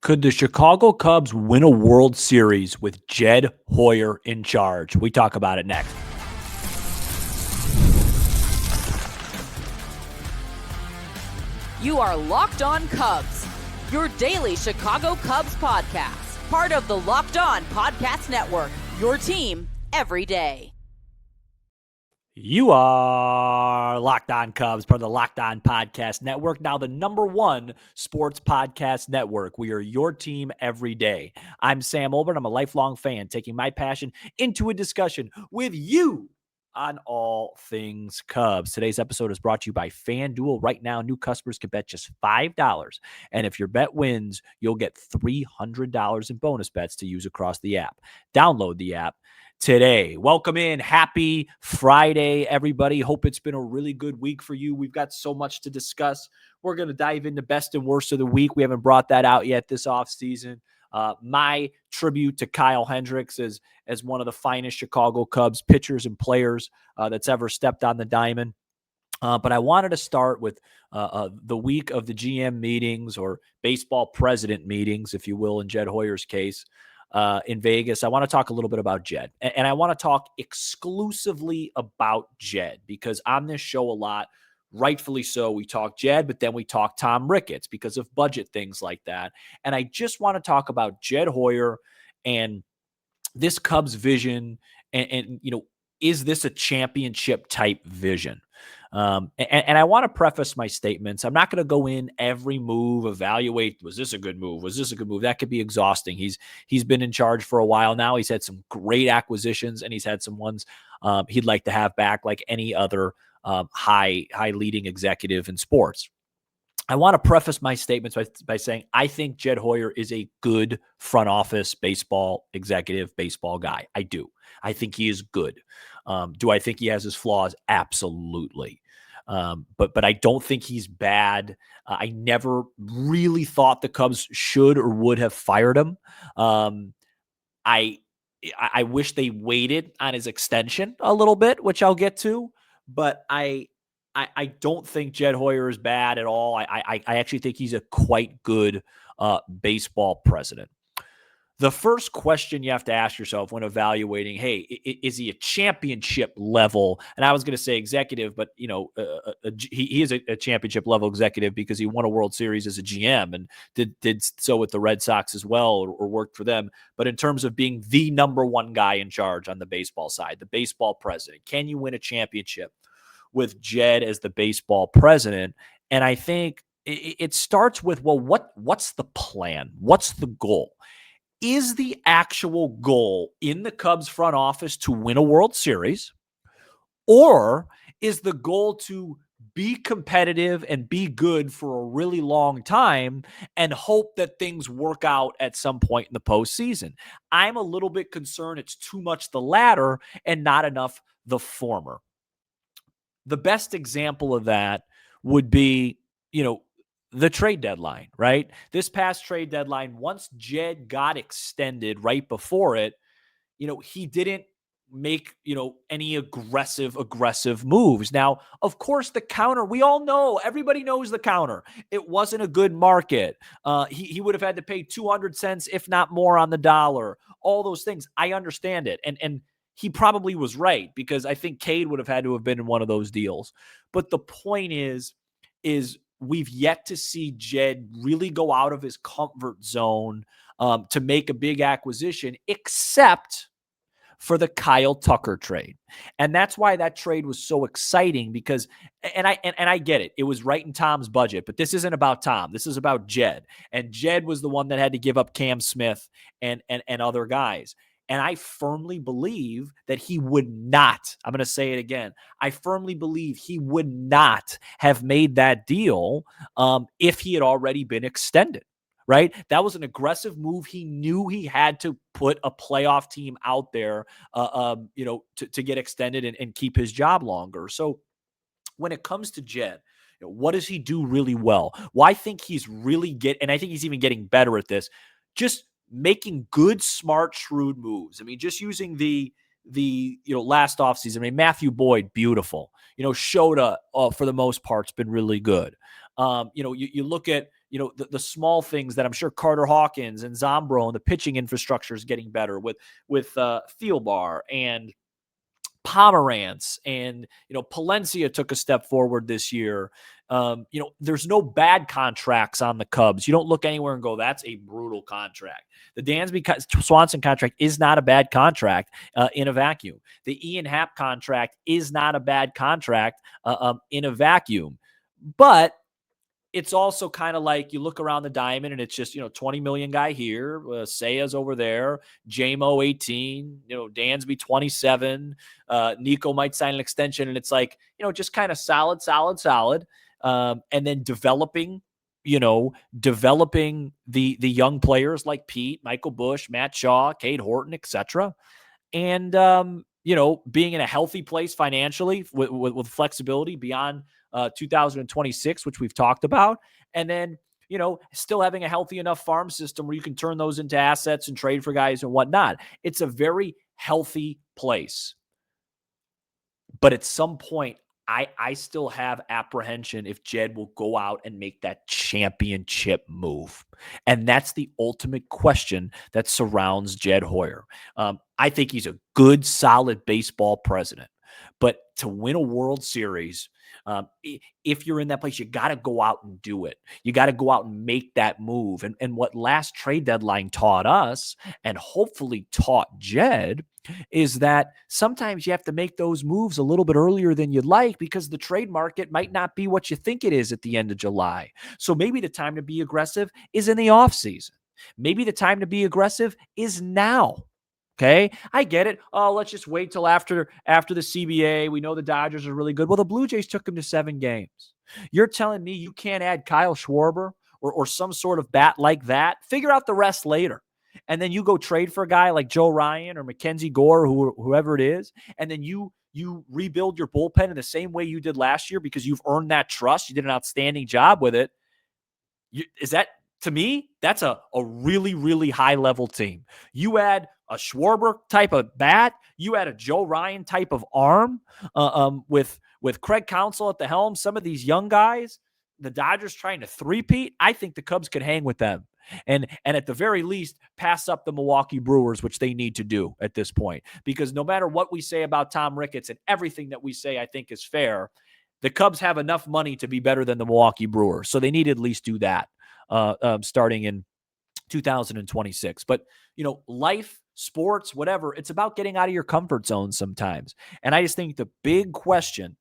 Could the Chicago Cubs win a World Series with Jed Hoyer in charge? We talk about it next. You are Locked On Cubs, your daily Chicago Cubs podcast, part of the Locked On Podcast Network, your team every day. You are Locked On Cubs, part of the Locked On Podcast Network, now the #1 sports podcast network. We are your team every day. I'm Sam Olbert. I'm a lifelong fan, taking my passion into a discussion with you on all things Cubs. Today's episode is brought to you by FanDuel. Right now, new customers can bet just $5. And if your bet wins, you'll get $300 in bonus bets to use across the app. Download the app today. Welcome in. Happy Friday, everybody. Hope it's been a really good week for you. We've got so much to discuss. We're going to dive into best and worst of the week. We haven't brought that out yet this offseason. My tribute to Kyle Hendricks as one of the finest Chicago Cubs pitchers and players that's ever stepped on the diamond. But I wanted to start with the week of the GM meetings, or baseball president meetings, if you will, in Jed Hoyer's case. In Vegas. I want to talk a little bit about Jed, and I want to talk exclusively about Jed, because on this show a lot, rightfully so, we talk Jed, but then we talk Tom Ricketts because of budget things like that. And I just want to talk about Jed Hoyer and this Cubs vision, and is this a championship type vision? And I want to preface my statements. I'm not going to go in every move, evaluate, was this a good move? Was this a good move? That could be exhausting. He's been in charge for a while now. He's had some great acquisitions, and he's had some ones he'd like to have back, like any other high leading executive in sports. I want to preface my statements by saying I think Jed Hoyer is a good front office baseball executive, baseball guy. I do. I think he is good. Do I think he has his flaws? Absolutely. But I don't think he's bad. I never really thought the Cubs should or would have fired him. I wish they waited on his extension a little bit, which I'll get to. But I don't think Jed Hoyer is bad at all. I actually think he's a quite good baseball president. The first question you have to ask yourself when evaluating, hey, is he a championship level? And I was going to say executive, but he is a championship level executive because he won a World Series as a GM and did so with the Red Sox as well, or worked for them. But in terms of being the #1 guy in charge on the baseball side, the baseball president, can you win a championship with Jed as the baseball president? And I think it starts with, well, what's the plan? What's the goal? Is the actual goal in the Cubs front office to win a World Series? Or is the goal to be competitive and be good for a really long time and hope that things work out at some point in the postseason? I'm a little bit concerned it's too much the latter and not enough the former. The best example of that would be, the trade deadline, right? This past trade deadline, once Jed got extended right before it, he didn't make, any aggressive moves. Now, of course, the counter, we all know, everybody knows the counter. It wasn't a good market. He would have had to pay 200 cents, if not more, on the dollar. All those things. I understand it. And he probably was right, because I think Cade would have had to have been in one of those deals. But the point is we've yet to see Jed really go out of his comfort zone to make a big acquisition, except for the Kyle Tucker trade. And that's why that trade was so exciting, because, and I get it, it was right in Tom's budget, but this isn't about Tom. This is about Jed. And Jed was the one that had to give up Cam Smith and other guys. And I firmly believe that he would not, I'm going to say it again, I firmly believe he would not have made that deal if he had already been extended, right? That was an aggressive move. He knew he had to put a playoff team out there, to get extended and keep his job longer. So when it comes to Jed, what does he do really well? Well, I think he's really and I think he's even getting better at this, just making good, smart, shrewd moves. I mean, just using the last offseason. I mean, Matthew Boyd, beautiful. Shota, for the most part, has been really good. You look at, the small things that I'm sure Carter Hawkins and Zombro and the pitching infrastructure is getting better with Thielbar and Pomerantz, and Palencia took a step forward this year. There's no bad contracts on the Cubs. You don't look anywhere and go, that's a brutal contract. The Dansby Swanson contract is not a bad contract in a vacuum. The Ian Happ contract is not a bad contract in a vacuum. But it's also kind of like you look around the diamond and it's just, 20 million guy here, Saya's over there, JMO 18, Dansby 27, Nico might sign an extension, and it's like, just kind of solid. And then developing the young players like Pete, Michael Bush, Matt Shaw, Cade Horton, etc. And, being in a healthy place financially with flexibility beyond 2026, which we've talked about. And then, still having a healthy enough farm system where you can turn those into assets and trade for guys and whatnot. It's a very healthy place. But at some point, I still have apprehension if Jed will go out and make that championship move. And that's the ultimate question that surrounds Jed Hoyer. I think he's a good, solid baseball president. But to win a World Series, if you're in that place, you got to go out and do it. You got to go out and make that move. And what last trade deadline taught us, and hopefully taught Jed, is that sometimes you have to make those moves a little bit earlier than you'd like, because the trade market might not be what you think it is at the end of July. So maybe the time to be aggressive is in the offseason. Maybe the time to be aggressive is now. Okay, I get it. Oh, let's just wait till after the CBA. We know the Dodgers are really good. Well, the Blue Jays took them to 7 games. You're telling me you can't add Kyle Schwarber or some sort of bat like that? Figure out the rest later. And then you go trade for a guy like Joe Ryan or Mackenzie Gore, whoever it is, and then you rebuild your bullpen in the same way you did last year because you've earned that trust. You did an outstanding job with it. To me, that's a really, really high-level team. You add a Schwarber type of bat, you add a Joe Ryan type of arm with Craig Counsell at the helm, some of these young guys, the Dodgers trying to three-peat, I think the Cubs could hang with them. And at the very least, pass up the Milwaukee Brewers, which they need to do at this point. Because no matter what we say about Tom Ricketts, and everything that we say I think is fair, the Cubs have enough money to be better than the Milwaukee Brewers. So they need to at least do that starting in 2026. But, life, sports, whatever, it's about getting out of your comfort zone sometimes. And I just think the big question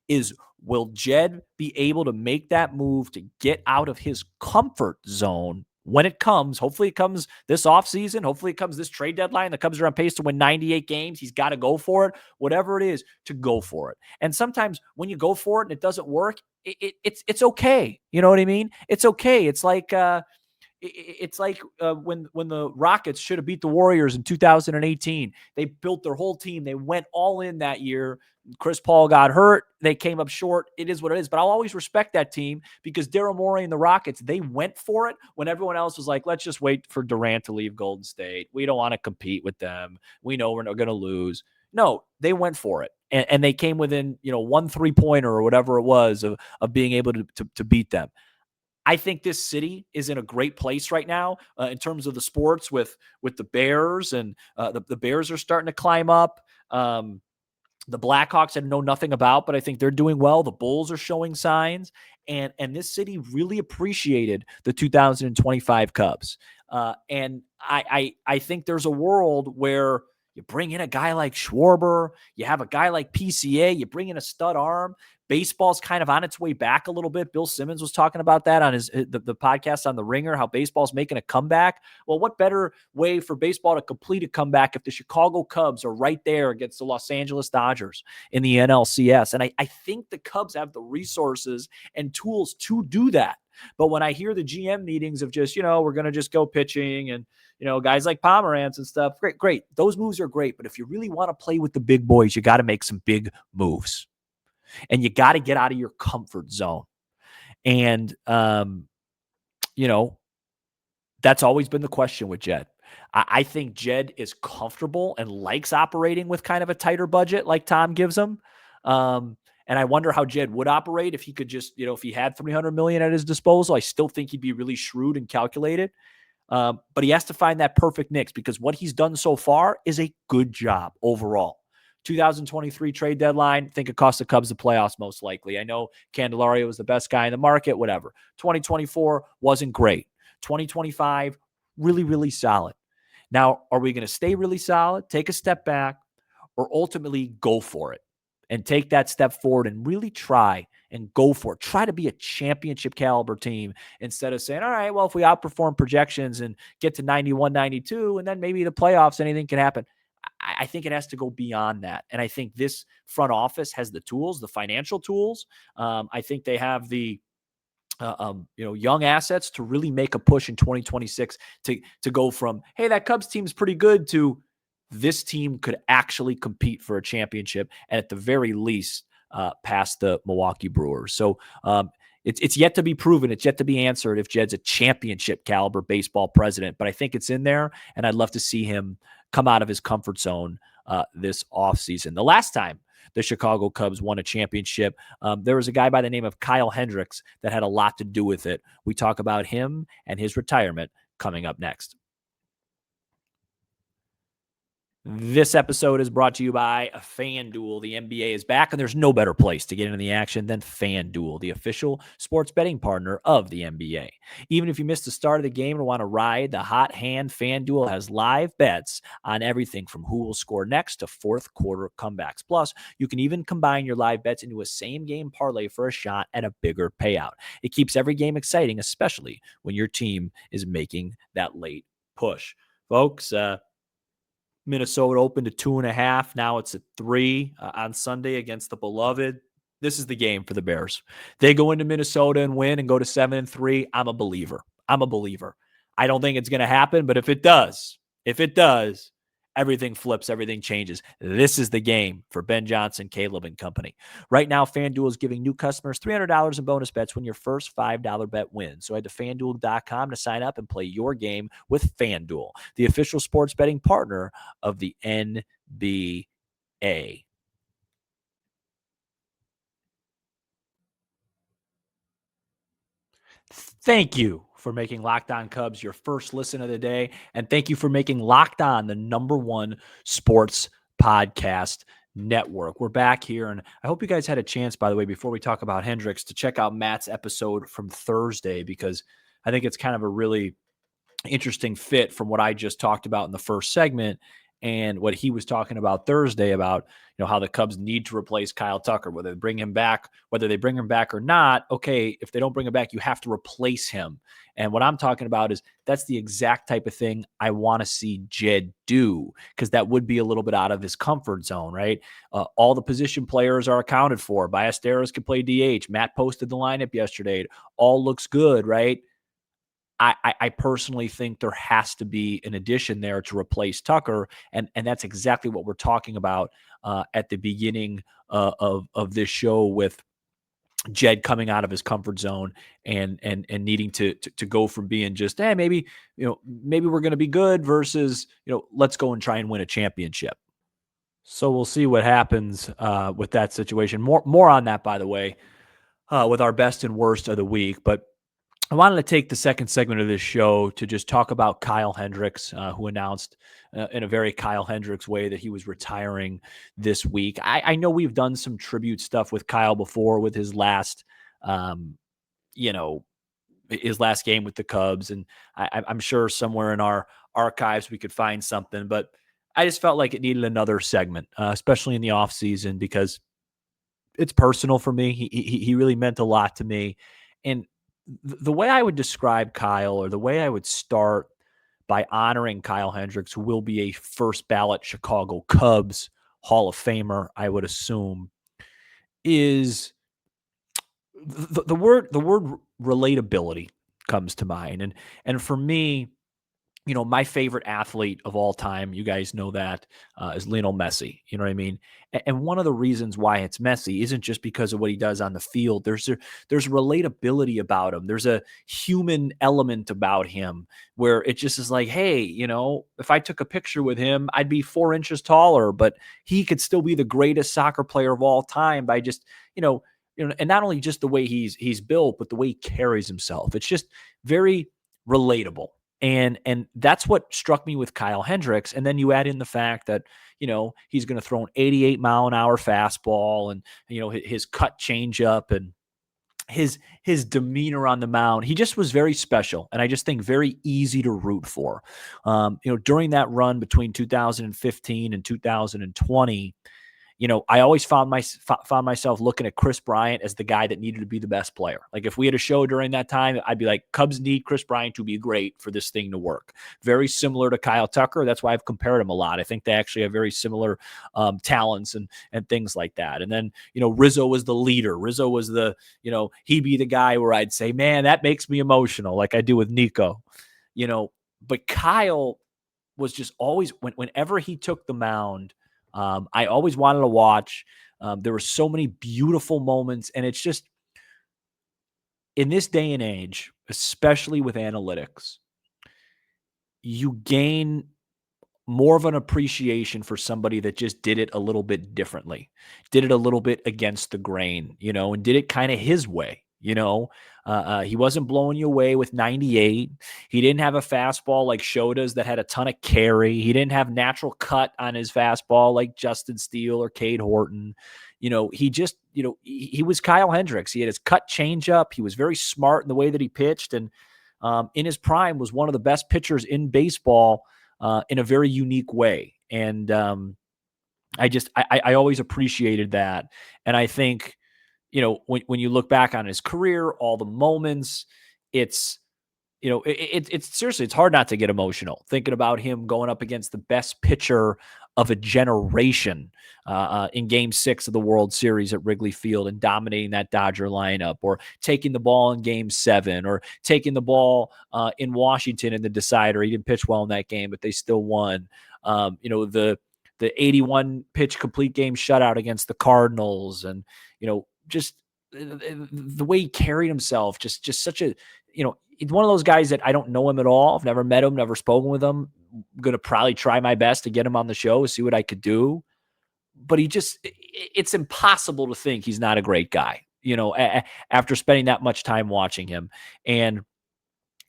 is, will Jed be able to make that move to get out of his comfort zone when it comes? Hopefully it comes this offseason. Hopefully it comes this trade deadline. The Cubs are on pace to win 98 games. He's got to go for it. Whatever it is, to go for it. And sometimes when you go for it and it doesn't work, it's okay. You know what I mean? It's okay. It's like when the Rockets should have beat the Warriors in 2018. They built their whole team. They went all in that year. Chris Paul got hurt. They came up short. It is what it is. But I'll always respect that team because Daryl Morey and the Rockets, they went for it when everyone else was like, let's just wait for Durant to leave Golden State. We don't want to compete with them. We know we're not going to lose. No, they went for it. And they came within, 1 3-pointer or whatever it was of being able to beat them. I think this city is in a great place right now in terms of the sports with the Bears, and the Bears are starting to climb up. The Blackhawks I know nothing about, but I think they're doing well. The Bulls are showing signs, and this city really appreciated the 2025 Cubs. And I think there's a world where you bring in a guy like Schwarber, you have a guy like PCA, you bring in a stud arm. Baseball's kind of on its way back a little bit. Bill Simmons was talking about that on the podcast on The Ringer, how baseball's making a comeback. Well, what better way for baseball to complete a comeback if the Chicago Cubs are right there against the Los Angeles Dodgers in the NLCS? And I think the Cubs have the resources and tools to do that. But when I hear the GM meetings of just, we're going to just go pitching and, guys like Pomerantz and stuff, great. Those moves are great. But if you really want to play with the big boys, you got to make some big moves. And you got to get out of your comfort zone. And, that's always been the question with Jed. I think Jed is comfortable and likes operating with kind of a tighter budget like Tom gives him. And I wonder how Jed would operate if he could just, if he had $300 million at his disposal. I still think he'd be really shrewd and calculated. But he has to find that perfect mix, because what he's done so far is a good job overall. 2023 trade deadline, I think it cost the Cubs the playoffs most likely. I know Candelario was the best guy in the market, whatever. 2024 wasn't great. 2025, really, really solid. Now, are we going to stay really solid, take a step back, or ultimately go for it and take that step forward and really try and go for it? Try to be a championship caliber team instead of saying, all right, well, if we outperform projections and get to 91, 92, and then maybe the playoffs, anything can happen. I think it has to go beyond that. And I think this front office has the tools, the financial tools. I think they have the young assets to really make a push in 2026 to go from, hey, that Cubs team's pretty good, to this team could actually compete for a championship, and at the very least, past the Milwaukee Brewers. So it's yet to be proven. It's yet to be answered if Jed's a championship caliber baseball president, but I think it's in there, and I'd love to see him come out of his comfort zone this offseason. The last time the Chicago Cubs won a championship, there was a guy by the name of Kyle Hendricks that had a lot to do with it. We talk about him and his retirement coming up next. This episode is brought to you by FanDuel. The NBA is back, and there's no better place to get into the action than FanDuel, the official sports betting partner of the NBA. Even if you missed the start of the game and want to ride the hot hand, FanDuel has live bets on everything from who will score next to fourth quarter comebacks. Plus, you can even combine your live bets into a same-game parlay for a shot at a bigger payout. It keeps every game exciting, especially when your team is making that late push. Folks, Minnesota opened to 2.5. Now it's at 3 on Sunday against the beloved. This is the game for the Bears. They go into Minnesota and win and go to 7-3. I'm a believer. I don't think it's going to happen, but if it does, everything flips, everything changes. This is the game for Ben Johnson, Caleb, and company. Right now, FanDuel is giving new customers $300 in bonus bets when your first $5 bet wins. So head to FanDuel.com to sign up and play your game with FanDuel, the official sports betting partner of the NBA. Thank you for making Locked On Cubs your first listen of the day. And thank you for making Locked On the #1 sports podcast network. We're back here, and I hope you guys had a chance, by the way, before we talk about Hendricks, to check out Matt's episode from Thursday, because I think it's kind of a really interesting fit from what I just talked about in the first segment and what he was talking about Thursday about, how the Cubs need to replace Kyle Tucker, whether they bring him back or not. Okay, if they don't bring him back, you have to replace him. And what I'm talking about is that's the exact type of thing I want to see Jed do, because that would be a little bit out of his comfort zone, right? All the position players are accounted for. Ballesteros can play DH. Matt posted the lineup yesterday. It all looks good, right? I personally think there has to be an addition there to replace Tucker, and that's exactly what we're talking about at the beginning of this show, with Jed coming out of his comfort zone and needing to go from being just, maybe we're going to be good, versus let's go and try and win a championship. So we'll see what happens with that situation. More on that, by the way, with our best and worst of the week, but I wanted to take the second segment of this show to just talk about Kyle Hendricks, who announced in a very Kyle Hendricks way that he was retiring this week. I know we've done some tribute stuff with Kyle before, with his last, his last game with the Cubs. And I'm sure somewhere in our archives we could find something, but I just felt like it needed another segment, especially in the off season, because it's personal for me. He really meant a lot to me. And the way I would describe Kyle, or the way I would start by honoring Kyle Hendricks, who will be a first ballot Chicago Cubs Hall of Famer, I would assume, is the word relatability comes to mind. And for me, my favorite athlete of all time, you guys know that, is Lionel Messi. You know what I mean? And one of the reasons why it's Messi isn't just because of what he does on the field. There's relatability about him. There's a human element about him where it just is like, hey, if I took a picture with him, I'd be 4 inches taller, but he could still be the greatest soccer player of all time by just, and not only just the way he's built, but the way he carries himself. It's just very relatable. And that's what struck me with Kyle Hendricks. And then you add in the fact that, he's going to throw an 88-mile-an-hour fastball and, his cut changeup and his demeanor on the mound. He just was very special. And I just think very easy to root for. During that run between 2015 and 2020, I always found myself looking at Chris Bryant as the guy that needed to be the best player. Like if we had a show during that time, I'd be like, Cubs need Chris Bryant to be great for this thing to work. Very similar to Kyle Tucker. That's why I've compared him a lot. I think they actually have very similar talents and things like that. And then, Rizzo was the leader. Rizzo was he'd be the guy where I'd say, man, that makes me emotional, like I do with Nico. But Kyle was just always, whenever he took the mound, I always wanted to watch. There were so many beautiful moments, and it's just in this day and age, especially with analytics, you gain more of an appreciation for somebody that just did it a little bit differently, did it a little bit against the grain, and did it kind of his way. He wasn't blowing you away with 98. He didn't have a fastball like Shota's that had a ton of carry. He didn't have natural cut on his fastball like Justin Steele or Cade Horton. He just, he was Kyle Hendricks. He had his cut changeup. He was very smart in the way that he pitched. And in his prime was one of the best pitchers in baseball in a very unique way. And I always appreciated that. And I think, when you look back on his career, all the moments, it's seriously, it's hard not to get emotional thinking about him going up against the best pitcher of a generation in Game 6 of the World Series at Wrigley Field and dominating that Dodger lineup, or taking the ball in Game 7, or taking the ball in Washington in the decider. He didn't pitch well in that game, but they still won. The 81 pitch complete game shutout against the Cardinals, and just the way he carried himself, just such a, he's one of those guys that I don't know him at all. I've never met him, never spoken with him. I'm going to probably try my best to get him on the show, see what I could do. But it's impossible to think he's not a great guy, after spending that much time watching him. And,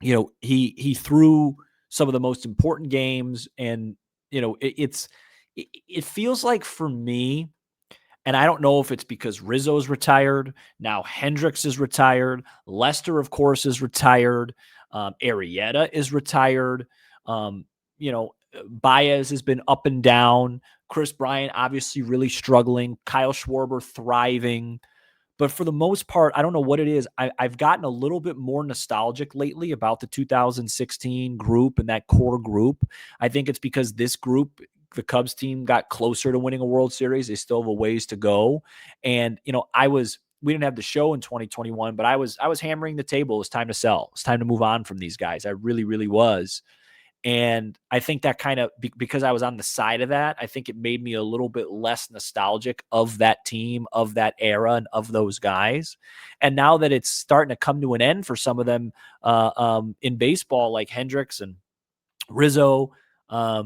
he threw some of the most important games. And, it feels like for me, and I don't know if it's because Rizzo's retired. Now Hendricks is retired. Lester, of course, is retired. Arrieta is retired. Baez has been up and down. Chris Bryant obviously really struggling. Kyle Schwarber thriving. But for the most part, I don't know what it is. I've gotten a little bit more nostalgic lately about the 2016 group and that core group. I think it's because this group, the Cubs team, got closer to winning a World Series. They still have a ways to go. And, we didn't have the show in 2021, but I was hammering the table. It was time to sell. It's time to move on from these guys. I really, really was. And I think that kind of, because I was on the side of that, I think it made me a little bit less nostalgic of that team, of that era, and of those guys. And now that it's starting to come to an end for some of them in baseball, like Hendricks and Rizzo, I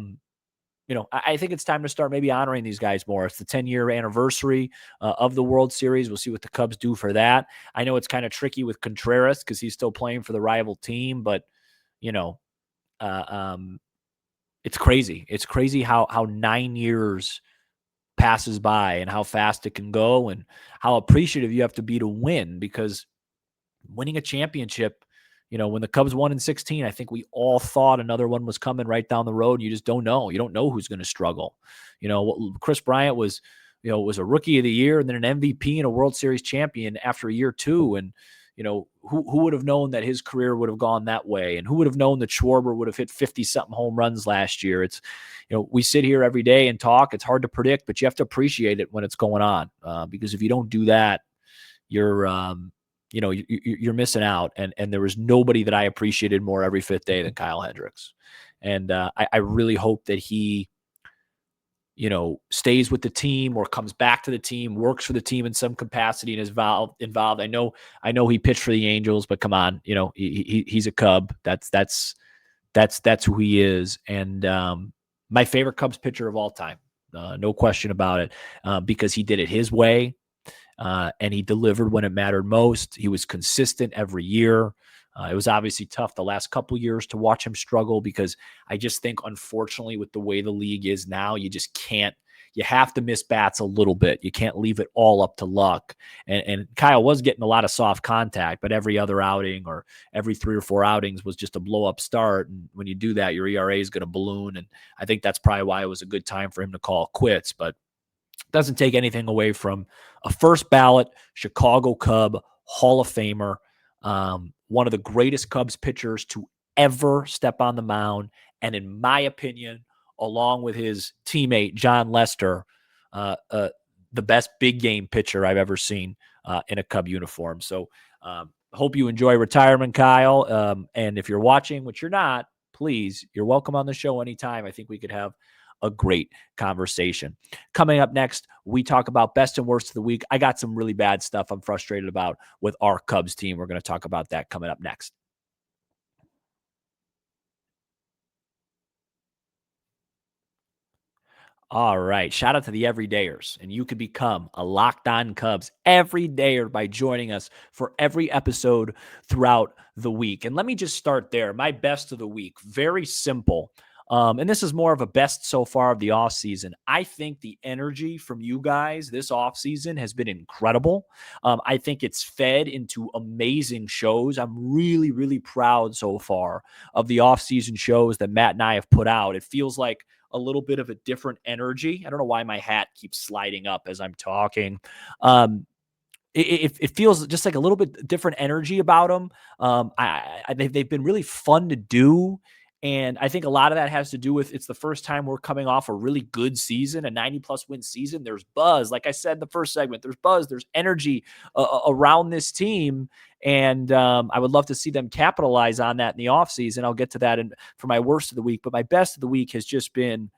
think it's time to start maybe honoring these guys more. It's the 10-year anniversary of the World Series. We'll see what the Cubs do for that. I know it's kind of tricky with Contreras because he's still playing for the rival team, but, it's crazy. It's crazy how 9 years passes by and how fast it can go and how appreciative you have to be to win, because winning a championship, when the Cubs won in 16, I think we all thought another one was coming right down the road. You just don't know. You don't know who's going to struggle. Chris Bryant was a rookie of the year and then an MVP and a World Series champion after a year two. And, who would have known that his career would have gone that way? And who would have known that Schwarber would have hit 50-something home runs last year? It's, we sit here every day and talk. It's hard to predict, but you have to appreciate it when it's going on. Because if you don't do that, you're missing out. And there was nobody that I appreciated more every fifth day than Kyle Hendricks. And I really hope that he, stays with the team or comes back to the team, works for the team in some capacity and is involved. I know he pitched for the Angels, but come on, he's a Cub. That's who he is. And my favorite Cubs pitcher of all time, no question about it, because he did it his way. And he delivered when it mattered most. He was consistent every year. It was obviously tough the last couple years to watch him struggle because I just think, unfortunately, with the way the league is now, you just can't. You have to miss bats a little bit. You can't leave it all up to luck. And Kyle was getting a lot of soft contact, but every other outing or every 3 or 4 outings was just a blow-up start. And when you do that, your ERA is going to balloon. And I think that's probably why it was a good time for him to call quits. But doesn't take anything away from a first ballot Chicago Cub Hall of Famer, one of the greatest Cubs pitchers to ever step on the mound. And in my opinion, along with his teammate, John Lester, the best big game pitcher I've ever seen in a Cub uniform. So hope you enjoy retirement, Kyle. And if you're watching, which you're not, please, you're welcome on the show anytime. I think we could have a great conversation. Coming up next, we talk about best and worst of the week. I got some really bad stuff I'm frustrated about with our Cubs team. We're going to talk about that coming up next. All right. Shout out to the everydayers. And you could become a Locked On Cubs everydayer by joining us for every episode throughout the week. And let me just start there. My best of the week, very simple. And this is more of a best so far of the offseason. I think the energy from you guys this offseason has been incredible. I think it's fed into amazing shows. I'm really, really proud so far of the offseason shows that Matt and I have put out. It feels like a little bit of a different energy. I don't know why my hat keeps sliding up as I'm talking. It feels just like a little bit different energy about them. They've been really fun to do. And I think a lot of that has to do with it's the first time we're coming off a really good season, a 90-plus win season. There's buzz. Like I said in the first segment, there's buzz. There's energy around this team. And I would love to see them capitalize on that in the offseason. I'll get to that for my worst of the week. But my best of the week has just been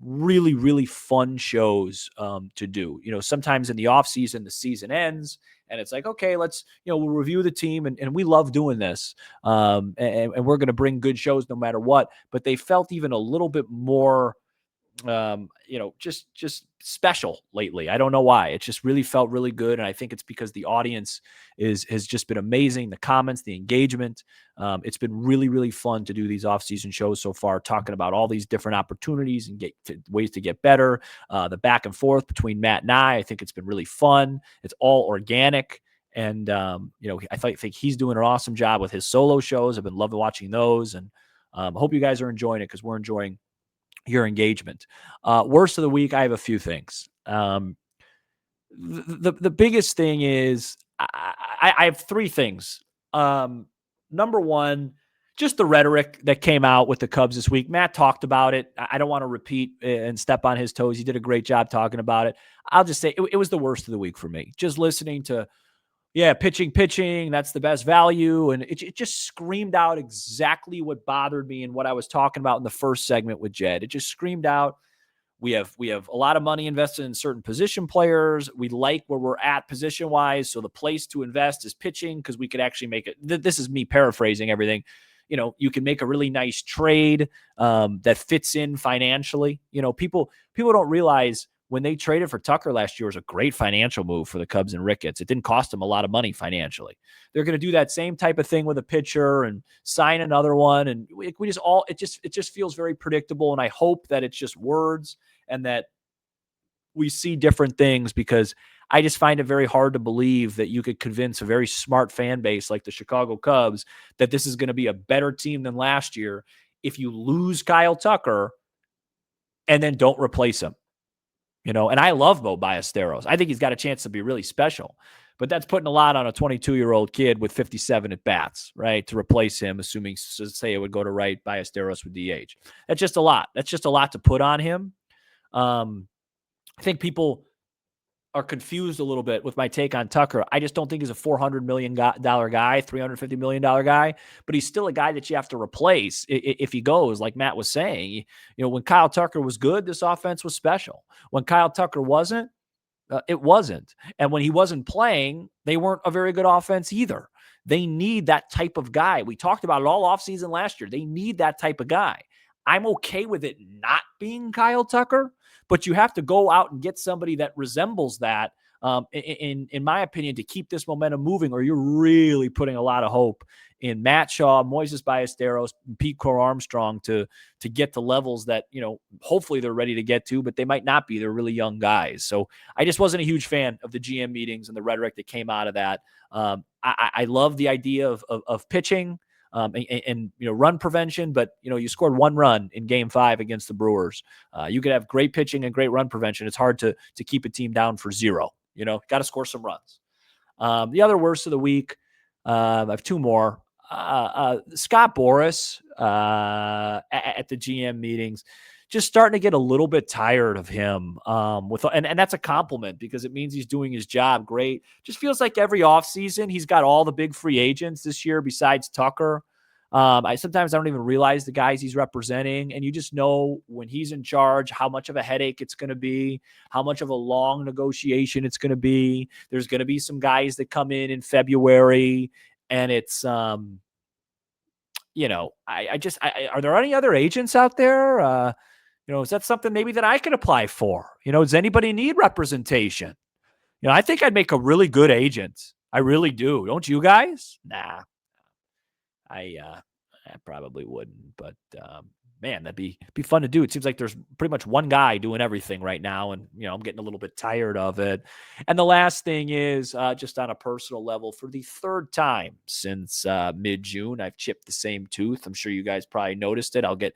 really, really fun shows to do. Sometimes in the offseason, the season ends and it's like, okay, let's, we'll review the team and we love doing this. And we're going to bring good shows no matter what, but they felt even a little bit more, just special lately. I don't know why. It just really felt really good. And I think it's because the audience has just been amazing. The comments, the engagement. It's been really, really fun to do these off-season shows so far, talking about all these different opportunities and ways to get better. The back and forth between Matt and I think it's been really fun. It's all organic. And, I think he's doing an awesome job with his solo shows. I've been loving watching those. And I hope you guys are enjoying it because we're enjoying your engagement. Worst of the week, I have a few things. The biggest thing is I have 3 things. Number one, just the rhetoric that came out with the Cubs this week. Matt talked about it. I don't want to repeat and step on his toes. He did a great job talking about it. I'll just say it was the worst of the week for me. Just listening to, pitching, that's the best value. And it just screamed out exactly what bothered me and what I was talking about in the first segment with Jed. It just screamed out, we have a lot of money invested in certain position players. We like where we're at position-wise, so the place to invest is pitching because we could actually make it. This is me paraphrasing everything. You can make a really nice trade that fits in financially. People don't realize when they traded for Tucker last year, it was a great financial move for the Cubs and Ricketts. It didn't cost them a lot of money financially. They're going to do that same type of thing with a pitcher and sign another one. And it just feels very predictable. And I hope that it's just words and that we see different things, because I just find it very hard to believe that you could convince a very smart fan base like the Chicago Cubs that this is going to be a better team than last year if you lose Kyle Tucker and then don't replace him. And I love Mo Ballesteros. I think he's got a chance to be really special, but that's putting a lot on a 22-year-old kid with 57 at bats, right? To replace him, assuming, say, it would go to right, Ballesteros with DH. That's just a lot. That's just a lot to put on him. I think people are confused a little bit with my take on Tucker. I just don't think he's a $400 million guy, $350 million guy, but he's still a guy that you have to replace if he goes, like Matt was saying. You know, when Kyle Tucker was good, this offense was special. When Kyle Tucker wasn't, it wasn't. And when he wasn't playing, they weren't a very good offense either. They need that type of guy. We talked about it all offseason last year. They need that type of guy. I'm okay with it not being Kyle Tucker, but you have to go out and get somebody that resembles that, in my opinion, to keep this momentum moving, or you're really putting a lot of hope in Matt Shaw, Moises Ballesteros, and Pete Crow-Armstrong to get to levels that, you know, hopefully they're ready to get to, but they might not be. They're really young guys. So I just wasn't a huge fan of the GM meetings and the rhetoric that came out of that. I love the idea of pitching. And you know, run prevention, but you know, you scored 1 run in Game 5 against the Brewers. You could have great pitching and great run prevention. It's hard to keep a team down for 0. You know, got to score some runs. The other worst of the week, I have 2 more. Scott Boras at the GM meetings, just starting to get a little bit tired of him. And that's a compliment because it means he's doing his job great. Just feels like every offseason he's got all the big free agents this year besides Tucker. Sometimes I don't even realize the guys he's representing, and you just know when he's in charge how much of a headache it's going to be, how much of a long negotiation it's going to be. There's going to be some guys that come in February, and it's you know, are there any other agents out there? You know, is that something maybe that I could apply for? You know, does anybody need representation? You know, I think I'd make a really good agent. I really do. Don't you guys? Nah, I probably wouldn't. But man, that'd be fun to do. It seems like there's pretty much one guy doing everything right now, and you know, I'm getting a little bit tired of it. And the last thing is just on a personal level, for the 3rd time since mid-June, I've chipped the same tooth. I'm sure you guys probably noticed it. I'll get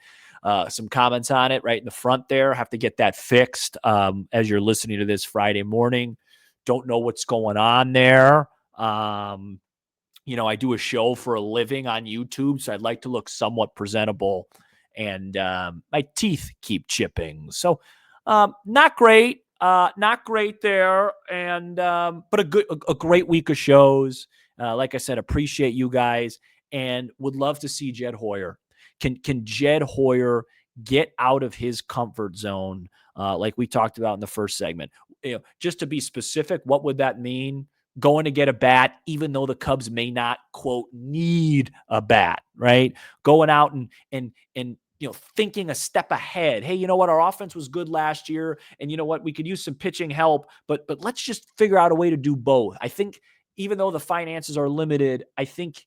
some comments on it right in the front there. Have to get that fixed as you're listening to this Friday morning. Don't know what's going on there. You know, I do a show for a living on YouTube, so I'd like to look somewhat presentable. And my teeth keep chipping. So not great there. And but a great week of shows. Like I said, appreciate you guys and would love to see Jed Hoyer. Can Jed Hoyer get out of his comfort zone like we talked about in the first segment? You know, just to be specific, what would that mean? Going to get a bat, even though the Cubs may not, quote, need a bat, right? Going out and you know, thinking a step ahead. Hey, you know what? Our offense was good last year, and you know what? We could use some pitching help, but let's just figure out a way to do both. I think even though the finances are limited, I think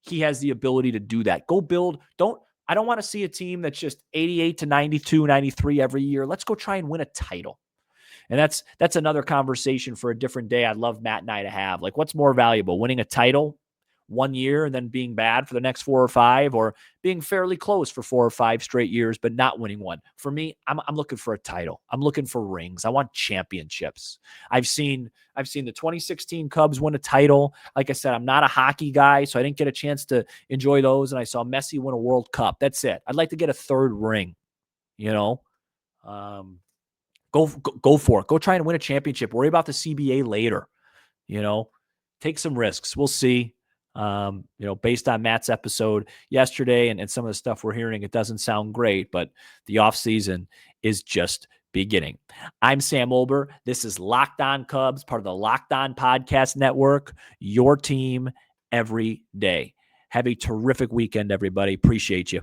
he has the ability to do that. Go build. I don't want to see a team that's just 88 to 92, 93 every year. Let's go try and win a title. And that's another conversation for a different day. I'd love Matt and I to have. Like, what's more valuable, winning a title 1 year and then being bad for the next 4 or 5, or being fairly close for 4 or 5 straight years but not winning one? For me, I'm looking for a title. I'm looking for rings. I want championships. I've seen the 2016 Cubs win a title. Like I said, I'm not a hockey guy, so I didn't get a chance to enjoy those. And I saw Messi win a World Cup. That's it. I'd like to get a 3rd ring. You know. Go for it. Go try and win a championship. Worry about the CBA later. You know, take some risks. We'll see. You know, based on Matt's episode yesterday and some of the stuff we're hearing, it doesn't sound great, but the offseason is just beginning. I'm Sam Olber. This is Locked On Cubs, part of the Locked On Podcast Network, your team every day. Have a terrific weekend, everybody. Appreciate you.